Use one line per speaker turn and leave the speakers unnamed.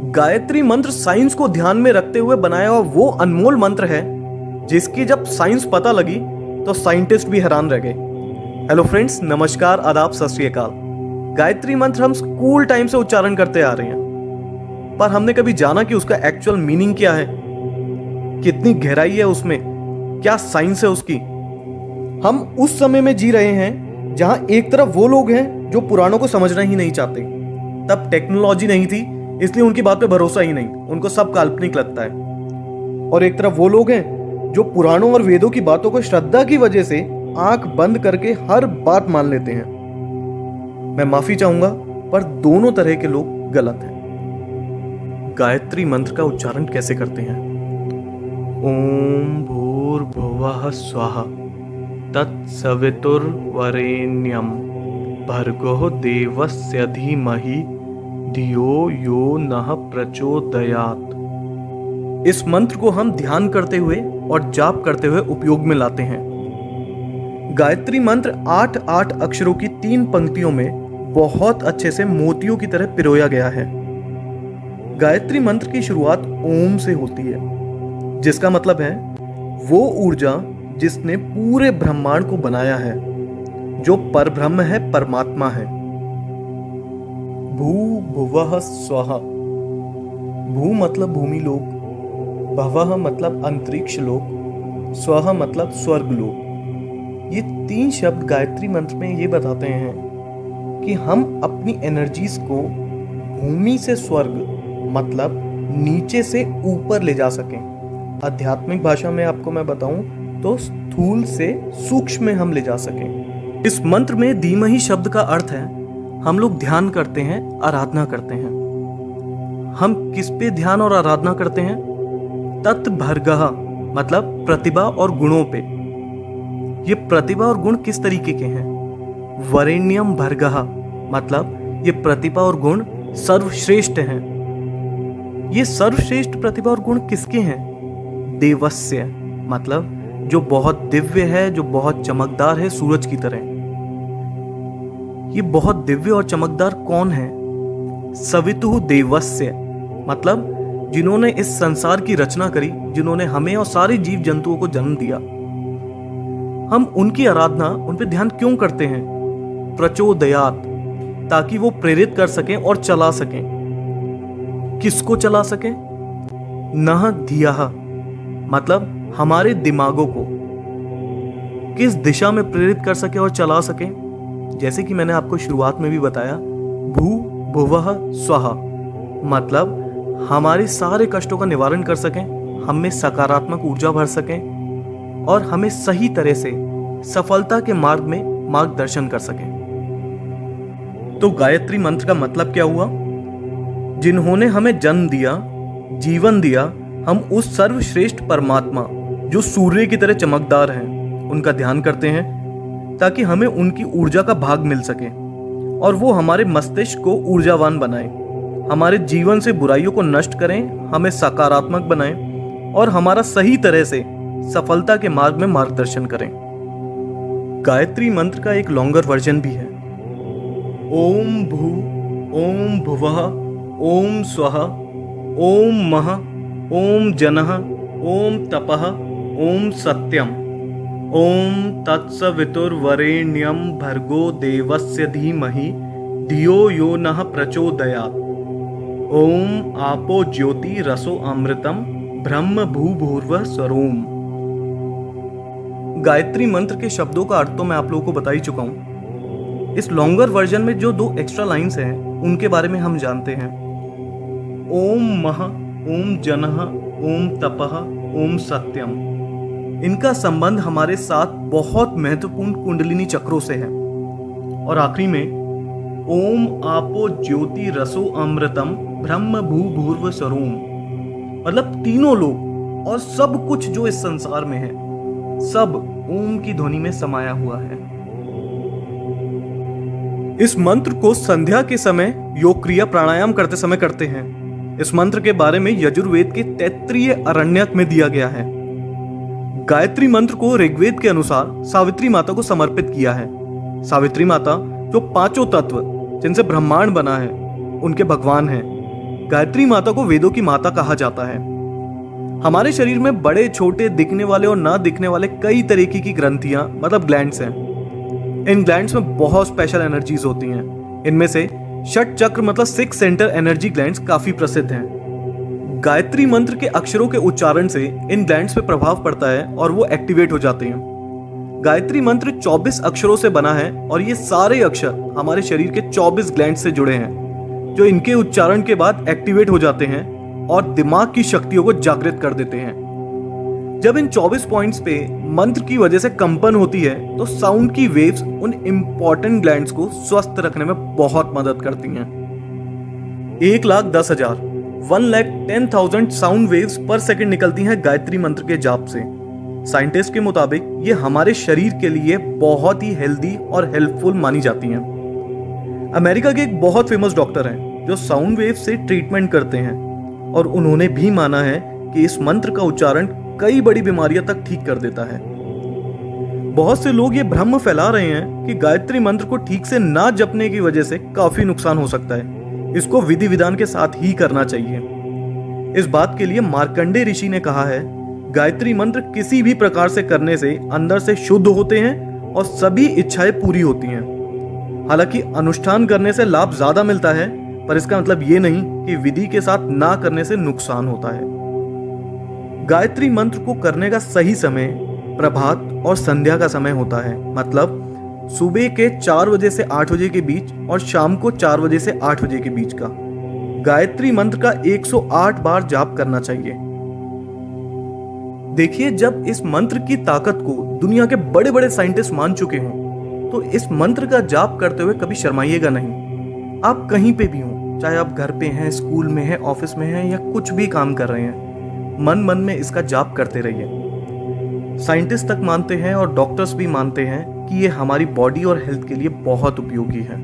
गायत्री मंत्र साइंस को ध्यान में रखते हुए बनाया हुआ वो अनमोल मंत्र है जिसकी जब साइंस पता लगी तो साइंटिस्ट भी हैरान रह गए। हेलो फ्रेंड्स, नमस्कार, आदाब, सत श्री अकाल। गायत्री मंत्र हम स्कूल टाइम से उच्चारण करते आ रहे हैं, पर हमने कभी जाना कि उसका एक्चुअल मीनिंग क्या है, कितनी गहराई है उसमें, क्या साइंस है उसकी। हम उस समय में जी रहे हैं जहां एक तरफ वो लोग हैं जो पुराणों को समझना ही नहीं चाहते। तब टेक्नोलॉजी नहीं थी, इसलिए उनकी बात पे भरोसा ही नहीं, उनको सब काल्पनिक लगता है। और एक तरफ वो लोग हैं जो पुराणों और वेदों की बातों को श्रद्धा की वजह से आंख बंद करके हर बात मान लेते हैं। मैं माफी चाहूंगा, पर दोनों तरह के लोग गलत हैं। गायत्री मंत्र का उच्चारण कैसे करते हैं? ओम भूर्भुवः स्वः तत्सवितुर्वरेण्यं भर्गो देवस्य धीमहि धियो यो नः प्रचोदयात्। इस मंत्र को हम ध्यान करते हुए और जाप करते हुए उपयोग में लाते हैं। गायत्री मंत्र 8 अक्षरों की 3 पंक्तियों में बहुत अच्छे से मोतियों की तरह पिरोया गया है। गायत्री मंत्र की शुरुआत ओम से होती है, जिसका मतलब है वो ऊर्जा जिसने पूरे ब्रह्मांड को बनाया है, जो परब्रह्म है, परमात्मा है। भू भुवः स्वः। भू मतलब भूमि लोक, भवः मतलब अंतरिक्ष लोक, स्वः मतलब स्वर्ग लोक। ये 3 शब्द गायत्री मंत्र में ये बताते हैं कि हम अपनी एनर्जीज को भूमि से स्वर्ग मतलब नीचे से ऊपर ले जा सकें। आध्यात्मिक भाषा में आपको मैं बताऊं तो स्थूल से सूक्ष्म में हम ले जा सकें। इस मंत्र में धीमहि शब्द का अर्थ है हम लोग ध्यान करते हैं, आराधना करते हैं। हम किस पे ध्यान और आराधना करते हैं? तत्भर्गः मतलब प्रतिभा और गुणों पे। ये प्रतिभा और गुण किस तरीके के हैं? वरेण्यम भर्गः मतलब ये प्रतिभा और गुण सर्वश्रेष्ठ हैं। ये सर्वश्रेष्ठ प्रतिभा और गुण किसके हैं? देवस्य मतलब जो बहुत दिव्य है, जो बहुत चमकदार है, सूरज की तरह। ये बहुत दिव्य और चमकदार कौन है? सवितुः देवस्य मतलब जिन्होंने इस संसार की रचना करी, जिन्होंने हमें और सारे जीव जंतुओं को जन्म दिया। हम उनकी आराधना, उन पे ध्यान क्यों करते हैं? प्रचोदयात्, ताकि वो प्रेरित कर सकें और चला सकें। किसको चला सकें? नः धियः मतलब हमारे दिमागों को किस दिशा में प्रेरित कर सके और चला सके। जैसे कि मैंने आपको शुरुआत में भी बताया, भू भुवः स्वः मतलब हमारे सारे कष्टों का निवारण कर सकें, हम में सकारात्मक ऊर्जा भर सकें और हमें सही तरह से सफलता के मार्ग में मार्गदर्शन कर सकें। तो गायत्री मंत्र का मतलब क्या हुआ? जिन्होंने हमें जन्म दिया, जीवन दिया, हम उस सर्वश्रेष्ठ परमात्मा जो सूर्य की तरह चमकदार हैं, उनका ध्यान करते हैं ताकि हमें उनकी ऊर्जा का भाग मिल सके और वो हमारे मस्तिष्क को ऊर्जावान बनाए, हमारे जीवन से बुराइयों को नष्ट करें, हमें सकारात्मक बनाएं और हमारा सही तरह से सफलता के मार्ग में मार्गदर्शन करें। गायत्री मंत्र का एक लॉन्गर वर्जन भी है। ओम भू, ओम भुवः, ओम स्वः, ओम मः, ओम जनः, ओम तपः, ओम सत्यम, ओम तत्सवितुर्वरेण्यं भर्गो देवस्य धीमहि धियो यो नः प्रचोदयात्। ओम आपो ज्योति रसो अमृतम ब्रह्म भूभुर्वः स्वरोम। गायत्री मंत्र के शब्दों का अर्थ तो मैं आप लोगों को बता ही चुका हूं। इस लॉन्गर वर्जन में जो 2 एक्स्ट्रा लाइंस हैं उनके बारे में हम जानते हैं। ओम मः, ओम जनः, ओम तपः, ओम सत्यम। इनका संबंध हमारे साथ बहुत महत्वपूर्ण कुंडलिनी चक्रों से है। और आखिरी में ओम आपो ज्योति रसो अमृतम ब्रह्म भूभुर्व स्वरोम मतलब तीनों लोग और सब कुछ जो इस संसार में है, सब ओम की ध्वनि में समाया हुआ है। इस मंत्र को संध्या के समय योग क्रिया प्राणायाम करते समय करते हैं। इस मंत्र के बारे में यजुर्वेद के तैत्तिरीय अरण्यक में दिया गया है। गायत्री मंत्र को ऋग्वेद के अनुसार सावित्री माता को समर्पित किया है। सावित्री माता जो 5 तत्व जिनसे ब्रह्मांड बना है, उनके भगवान हैं। गायत्री माता को वेदों की माता कहा जाता है। हमारे शरीर में बड़े छोटे दिखने वाले और ना दिखने वाले कई तरीके की ग्रंथियां मतलब ग्लैंड्स हैं। इन ग्लैंड्स में बहुत स्पेशल एनर्जीज होती हैं। इनमें से षट चक्र मतलब 6 सेंटर एनर्जी ग्लैंड्स काफी प्रसिद्ध हैं। गायत्री मंत्र के अक्षरों के उच्चारण से इन ग्लैंड्स पे प्रभाव पड़ता है और वो एक्टिवेट हो जाते हैं। गायत्री मंत्र 24 अक्षरों से बना है और ये सारे अक्षर हमारे शरीर के 24 ग्लैंड से जुड़े हैं, जो इनके उच्चारण के बाद एक्टिवेट हो जाते हैं और दिमाग की शक्तियों को जागृत कर देते हैं। जब इन 24 पॉइंट्स पे मंत्र की वजह से कंपन होती है तो साउंड की वेव्स उन इंपॉर्टेंट ग्लैंड्स को स्वस्थ रखने में बहुत मदद करती हैं। 1,10,000 1,10,000 साउंड वेव्स पर सेकंड निकलती हैं गायत्री मंत्र के जाप से। साइंटिस्ट के मुताबिक ये हमारे शरीर के लिए बहुत ही हेल्दी और हेल्पफुल मानी जाती हैं। अमेरिका के एक बहुत फेमस डॉक्टर हैं जो साउंड वेव से ट्रीटमेंट करते हैं और उन्होंने भी माना है कि इस मंत्र का उच्चारण कई बड़ी बीमारियां तक ठीक कर देता है। बहुत से लोग ये भ्रम फैला रहे हैं कि गायत्री मंत्र को ठीक से ना जपने की वजह से काफी नुकसान हो सकता है। इसको विधि विधान के साथ ही करना चाहिए। इस बात के लिए मार्कंडेय ऋषि ने कहा है, गायत्री मंत्र किसी भी प्रकार से करने से अंदर से शुद्ध होते हैं और सभी इच्छाएं पूरी होती हैं। हालांकि अनुष्ठान करने से लाभ ज्यादा मिलता है, पर इसका मतलब ये नहीं कि विधि के साथ ना करने से नुकसान होता है। गायत्री मंत्र को करने का सही समय प्रभात और संध्या का समय होता है, मतलब सुबह के 4 बजे से 8 बजे के बीच और शाम को 4 बजे से 8 बजे के बीच का। गायत्री मंत्र का 108 बार जाप करना चाहिए। देखिए, जब इस मंत्र की ताकत को दुनिया के बड़े बड़े साइंटिस्ट मान चुके हों तो इस मंत्र का जाप करते हुए कभी शर्माइएगा नहीं। आप कहीं पे भी हों, चाहे आप घर पे हैं, स्कूल में हैं, ऑफिस में हैं या कुछ भी काम कर रहे हैं, मन मन में इसका जाप करते रहिए। साइंटिस्ट तक मानते हैं और डॉक्टर्स भी मानते हैं कि ये हमारी बॉडी और हेल्थ के लिए बहुत उपयोगी है।